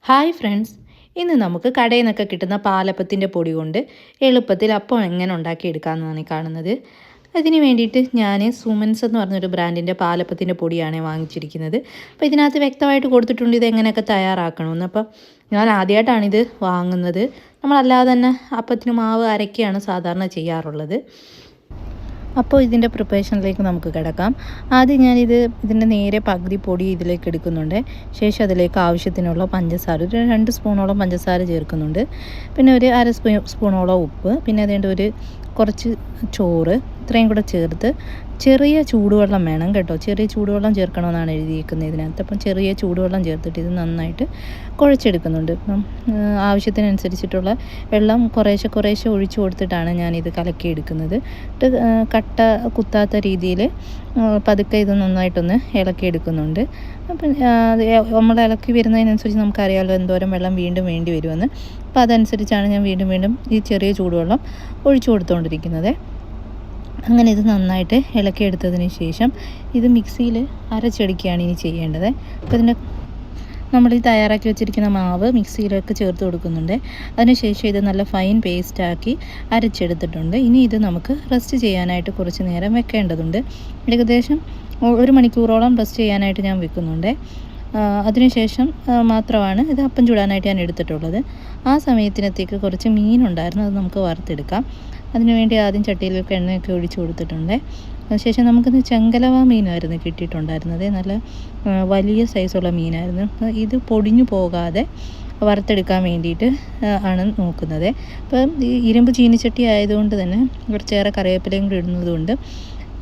Hi friends, ഇന്ന് നമുക്ക് കടയിൽ നിന്നൊക്കെ കിട്ടുന്ന പാലപ്പത്തിൻ്റെ പൊടി കൊണ്ട് എളുപ്പത്തിൽ അപ്പം എങ്ങനെ ഉണ്ടാക്കിയെടുക്കാമെന്നാണ് ഈ കാണുന്നത്. അതിന് വേണ്ടിയിട്ട് ഞാൻ സുമൻസ് എന്ന് പറഞ്ഞൊരു ബ്രാൻഡിൻ്റെ പാലപ്പത്തിൻ്റെ പൊടിയാണ് വാങ്ങിച്ചിരിക്കുന്നത്. അപ്പോൾ ഇതിനകത്ത് വ്യക്തമായിട്ട് കൊടുത്തിട്ടുണ്ട് ഇത് എങ്ങനെയൊക്കെ തയ്യാറാക്കണമെന്ന്. അപ്പം ഞാൻ ആദ്യമായിട്ടാണിത് വാങ്ങുന്നത്. നമ്മളല്ലാതെ തന്നെ അപ്പത്തിന് മാവ് അരയ്ക്കുകയാണ് സാധാരണ ചെയ്യാറുള്ളത്. അപ്പോൾ ഇതിൻ്റെ പ്രിപ്പറേഷനിലേക്ക് നമുക്ക് കിടക്കാം. ആദ്യം ഇതിൻ്റെ നേരെ പകുതി പൊടി ഇതിലേക്ക് എടുക്കുന്നുണ്ട്. ശേഷം അതിലേക്ക് ആവശ്യത്തിനുള്ള പഞ്ചസാര, ഒരു 2 സ്പൂണോളം പഞ്ചസാര ചേർക്കുന്നുണ്ട്. പിന്നെ ഒരു സ്പൂണോളം ഉപ്പ്, പിന്നെ ഒരു കുറച്ച് ചോറ്, ഇത്രയും കൂടെ ചേർത്ത് ചെറിയ ചൂടുവെള്ളം വേണം കേട്ടോ. ചെറിയ ചൂടുവെള്ളം ചേർക്കണമെന്നാണ് എഴുതിയിരിക്കുന്നത് ഇതിനകത്ത്. അപ്പം ചെറിയ ചൂടുവെള്ളം ചേർത്തിട്ട് ഇത് നന്നായിട്ട് കുഴച്ചെടുക്കുന്നുണ്ട്. അപ്പം ആവശ്യത്തിനനുസരിച്ചിട്ടുള്ള വെള്ളം കുറേശ്ശെ ഒഴിച്ചു കൊടുത്തിട്ടാണ് ഞാനിത് കലക്കിയെടുക്കുന്നത്. കട്ട കുത്താത്ത രീതിയിൽ പതുക്കെ ഇത് നന്നായിട്ടൊന്ന് ഇളക്കിയെടുക്കുന്നുണ്ട്. അപ്പം നമ്മൾ ഇളക്കി വരുന്നതിനനുസരിച്ച് നമുക്കറിയാമല്ലോ എന്തോരം വെള്ളം വീണ്ടും വേണ്ടി വരുമെന്ന്. അപ്പോൾ അതനുസരിച്ചാണ് ഞാൻ വീണ്ടും ഈ ചെറിയ ചൂടുവെള്ളം ഒഴിച്ചു കൊടുത്തുകൊണ്ടിരിക്കുന്നത്. അങ്ങനെ ഇത് നന്നായിട്ട് ഇളക്കിയെടുത്തതിന് ശേഷം ഇത് മിക്സിയിൽ അരച്ചെടുക്കുകയാണ് ഇനി ചെയ്യേണ്ടത്. അപ്പോൾ നമ്മൾ ഈ തയ്യാറാക്കി വെച്ചിരിക്കുന്ന മാവ് മിക്സിയിലേക്ക് ചേർത്ത് കൊടുക്കുന്നുണ്ട്. അതിനുശേഷം ഇത് നല്ല ഫൈൻ പേസ്റ്റാക്കി അരച്ചെടുത്തിട്ടുണ്ട്. ഇനി ഇത് നമുക്ക് റെസ്റ്റ് ചെയ്യാനായിട്ട് കുറച്ച് നേരം വെക്കേണ്ടതുണ്ട്. ഏകദേശം 1 മണിക്കൂറോളം റെസ്റ്റ് ചെയ്യാനായിട്ട് ഞാൻ വെക്കുന്നുണ്ട്. അതിനുശേഷം മാത്രമാണ് ഇത് അപ്പം ചൂടാനായിട്ട് ഞാൻ എടുത്തിട്ടുള്ളത്. ആ സമയത്തിനത്തേക്ക് കുറച്ച് മീനുണ്ടായിരുന്നു, അത് നമുക്ക് വറുത്തെടുക്കാം. അതിനുവേണ്ടി ആദ്യം ചട്ടിയിലേക്ക് എണ്ണയൊക്കെ ഒഴിച്ച് കൊടുത്തിട്ടുണ്ട്. അതിനുശേഷം നമുക്കിന്ന് ചെങ്കലവ മീനായിരുന്നു കിട്ടിയിട്ടുണ്ടായിരുന്നത്. നല്ല വലിയ സൈസുള്ള മീനായിരുന്നു. ഇത് പൊടിഞ്ഞു പോകാതെ വറുത്തെടുക്കാൻ വേണ്ടിയിട്ട് ആണ് നോക്കുന്നത്. അപ്പം ഈ ഇരുമ്പ് ചീനിച്ചട്ടി ആയതുകൊണ്ട് തന്നെ കുറച്ചേറെ കറിവേപ്പിലയും കൂടി ഇടുന്നതുകൊണ്ട്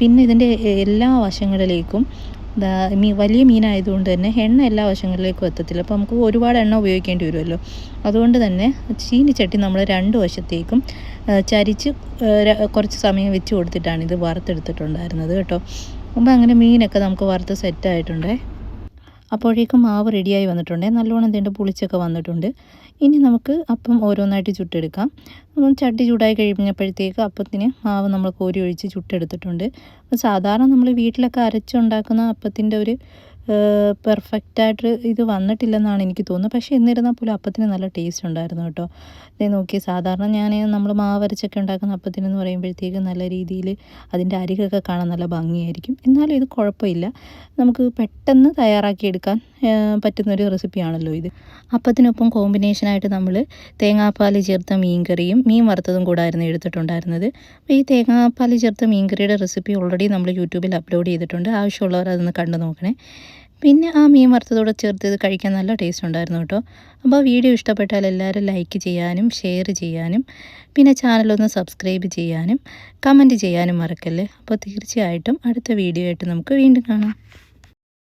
പിന്നെ ഇതിൻ്റെ എല്ലാ വശങ്ങളിലേക്കും വലിയ മീനായതുകൊണ്ട് തന്നെ എണ്ണ എല്ലാ വശങ്ങളിലേക്കും എത്തത്തില്ല. അപ്പോൾ നമുക്ക് ഒരുപാട് എണ്ണ ഉപയോഗിക്കേണ്ടി വരുമല്ലോ. അതുകൊണ്ട് തന്നെ ചീനിച്ചട്ടി നമ്മൾ 2 വശത്തേക്കും ചരിച്ച് കുറച്ച് സമയം വെച്ച് കൊടുത്തിട്ടാണ് ഇത് വറുത്തെടുത്തിട്ടുണ്ടായിരുന്നത് കേട്ടോ. അപ്പോൾ അങ്ങനെ മീനൊക്കെ നമുക്ക് വറുത്ത് സെറ്റായിട്ടുണ്ട്. അപ്പോഴേക്കും മാവ് റെഡിയായി വന്നിട്ടുണ്ട്. നല്ലോണം പുളിച്ചൊക്കെ വന്നിട്ടുണ്ട്. ഇനി നമുക്ക് അപ്പം ഓരോന്നായിട്ട് ചുട്ടെടുക്കാം. ചട്ടി ചൂടായി കഴിഞ്ഞപ്പോഴത്തേക്ക് അപ്പത്തിന് മാവ് നമ്മൾ കോരി ഒഴിച്ച് ചുട്ടെടുത്തിട്ടുണ്ട്. സാധാരണ നമ്മൾ വീട്ടിലൊക്കെ അരച്ചുണ്ടാക്കുന്ന അപ്പത്തിൻ്റെ ഒരു പെർഫെക്റ്റായിട്ട് ഇത് വന്നിട്ടില്ലെന്നാണ് എനിക്ക് തോന്നുന്നത്. പക്ഷേ എന്നിരുന്നാൽ പോലും അപ്പത്തിന് നല്ല ടേസ്റ്റ് ഉണ്ടായിരുന്നു കേട്ടോ. ഇത് നോക്കി, സാധാരണ നമ്മൾ മാവ് അരച്ചൊക്കെ ഉണ്ടാക്കുന്ന അപ്പത്തിനെന്ന് പറയുമ്പോഴത്തേക്ക് നല്ല രീതിയിൽ അതിൻ്റെ അരികൊക്കെ കാണാൻ നല്ല ഭംഗിയായിരിക്കും. എന്നാലും ഇത് കുഴപ്പമില്ല, നമുക്ക് പെട്ടെന്ന് തയ്യാറാക്കിയെടുക്കാൻ പറ്റുന്നൊരു റെസിപ്പിയാണല്ലോ ഇത്. അപ്പത്തിനൊപ്പം കോമ്പിനേഷനായിട്ട് നമ്മൾ തേങ്ങാപ്പാൽ ചേർത്ത മീൻകറിയും മീൻ വറുത്തതും കൂടായിരുന്നു എടുത്തിട്ടുണ്ടായിരുന്നത്. അപ്പോൾ ഈ തേങ്ങാപ്പാൽ ചേർത്ത മീൻകറിയുടെ റെസിപ്പി ഓൾറെഡി നമ്മൾ യൂട്യൂബിൽ അപ്ലോഡ് ചെയ്തിട്ടുണ്ട്. ആവശ്യമുള്ളവർ അതൊന്ന് കണ്ടു നോക്കണേ. പിന്നെ ആ മീൻ വറുത്തതോടെ ചേർത്ത് ഇത് കഴിക്കാൻ നല്ല ടേസ്റ്റ് ഉണ്ടായിരുന്നു കേട്ടോ. അപ്പോൾ വീഡിയോ ഇഷ്ടപ്പെട്ടാൽ എല്ലാവരും ലൈക്ക് ചെയ്യാനും ഷെയർ ചെയ്യാനും പിന്നെ ചാനലൊന്ന് സബ്സ്ക്രൈബ് ചെയ്യാനും കമൻറ്റ് ചെയ്യാനും മറക്കല്ലേ. അപ്പോൾ തീർച്ചയായിട്ടും അടുത്ത വീഡിയോ ആയിട്ട് നമുക്ക് വീണ്ടും കാണാം.